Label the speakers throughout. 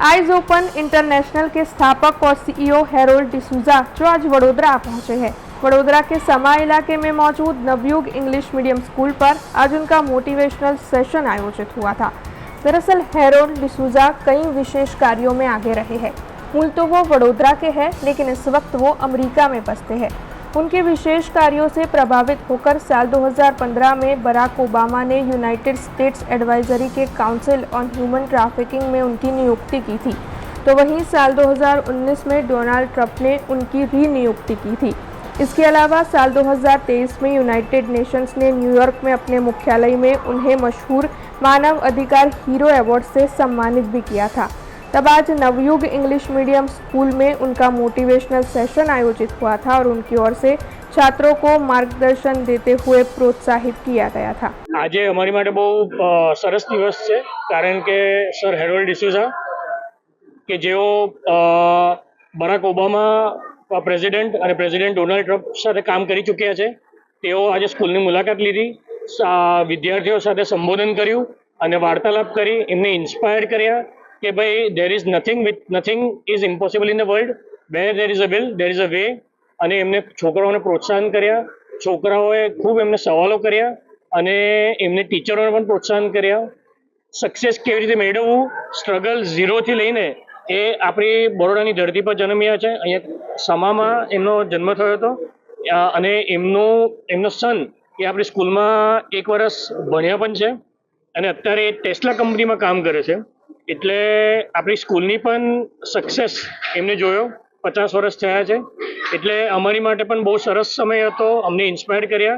Speaker 1: Eyes open international के स्थापक और सीईओ हेरोल्ड डिसूजा जो आज वडोदरा पहुंचे हैं। वडोदरा के समा इलाके में मौजूद नवयुग इंग्लिश मीडियम स्कूल पर आज उनका मोटिवेशनल सेशन आयोजित हुआ था। दरअसल हेरोल्ड डिसूजा कई विशेष कार्यों में आगे रहे हैं। मूल तो वो वडोदरा के हैं, लेकिन इस वक्त वो अमेरिका में बसते हैं। उनके विशेष कार्यों से प्रभावित होकर साल 2015 में बराक ओबामा ने यूनाइटेड स्टेट्स एडवाइजरी के काउंसिल ऑन ह्यूमन ट्रैफिकिंग में उनकी नियुक्ति की थी। तो वहीं साल 2019 में डोनाल्ड ट्रंप ने उनकी रीनियुक्ति की थी। इसके अलावा साल 2023 में यूनाइटेड नेशंस ने न्यूयॉर्क में अपने मुख्यालय में उन्हें मशहूर मानव अधिकार हीरो अवार्ड से सम्मानित भी किया था। तब आज नवयुग इंग्लिश मीडियम स्कूल में उनका मोटिवेशनल सेशन आयोजित हुआ था और उनकी ओर से छात्रों को मार्गदर्शन देते हुए प्रोत्साहित किया गया था।
Speaker 2: आज अमारी माटे बहु सरस दिवस है, कारण के सर हेरोल्ड डिसूजा के जेओ बराक ओबामा प्रेसिडेंट और प्रेसिडेंट डोनाल्ड ट्रंप साथे काम करी चुक्या है। तेओ आज स्कूलनी मुलाकात लीधी, विद्यार्थीओ साथे संबोधन कर्युं अने वार्तालाप करी, एमने इंस्पायर्ड कर्या कि भाई there is nothing is impossible in the world, where there is a will there is a way. અને એમને છોકરાઓને પ્રોત્સાહન કર્યા, છોકરાઓએ ખૂબ એમને સવાલો કર્યા અને એમને ટીચરોને પણ પ્રોત્સાહન કર્યા। સક્સેસ કેવી રીતે મેળવવું, સ્ટ્રગલ ઝીરોથી લઈને એ આપણી બરોડાની ધરતી પર જન્મ્યા છે। અહીંયા સમામાં એમનો જન્મ થયો હતો અને એમનો સન એ આપણી સ્કૂલમાં 1 વર્ષ ભણ્યા પણ છે અને અત્યારે ટેસ્લા કંપનીમાં કામ કરે છે। એટલે આપણી સ્કૂલની પણ સક્સેસ એમને જોયો। 50 વર્ષ થયા છે, એટલે અમારી માટે પણ બહુ સરસ સમય હતો, અમને ઇન્સ્પાયર કર્યા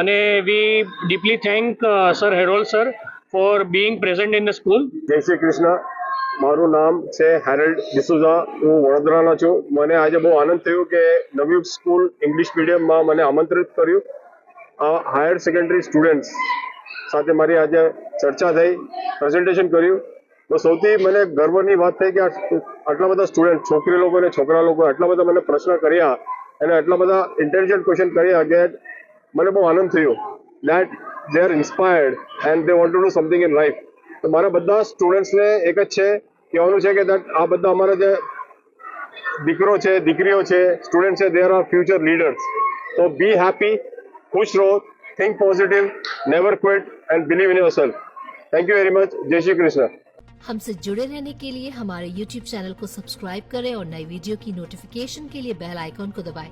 Speaker 2: અને we deeply thank sir Harold sir for being present in the school.
Speaker 3: જય શ્રી કૃષ્ણ। મારું નામ છે હેરોલ્ડ ડિસુઝા, હું વડોદરાનો છું। મને આજે બહુ આનંદ થયો કે નવયુગ સ્કૂલ ઇંગ્લિશ મીડિયમમાં મને આમંત્રિત કર્યું। હાયર સેકન્ડરી સ્ટુડન્ટ્સ સાથે મારી આજે ચર્ચા થઈ, પ્રેઝન્ટેશન કર્યું। તો સૌથી મને ગર્વની વાત થઈ કે આટલા બધા સ્ટુડન્ટ, છોકરી લોકો અને છોકરા લોકો આટલા બધા મને પ્રશ્ન કર્યા અને આટલા બધા ઇન્ટેલિજન્ટ ક્વેશ્ચન કર્યા કે મને બહુ આનંદ થયો that they are inspired and they want to do something in life. તો મારા બધા સ્ટુડન્ટ્સને એક જ છે, કહેવાનું છે કે દેટ આ બધા અમારા જે દીકરો છે, દીકરીઓ છે, સ્ટુડન્ટ છે, દે આર ફ્યુચર લીડર્સ। તો બી હેપી, ખુશ રહો, think positive, never quit and believe in yourself. Thank you very much. जय श्री कृष्ण।
Speaker 4: हमसे जुड़े रहने के लिए हमारे YouTube चैनल को सब्सक्राइब करें और नई वीडियो की नोटिफिकेशन के लिए बेल आइकॉन को दबाएं।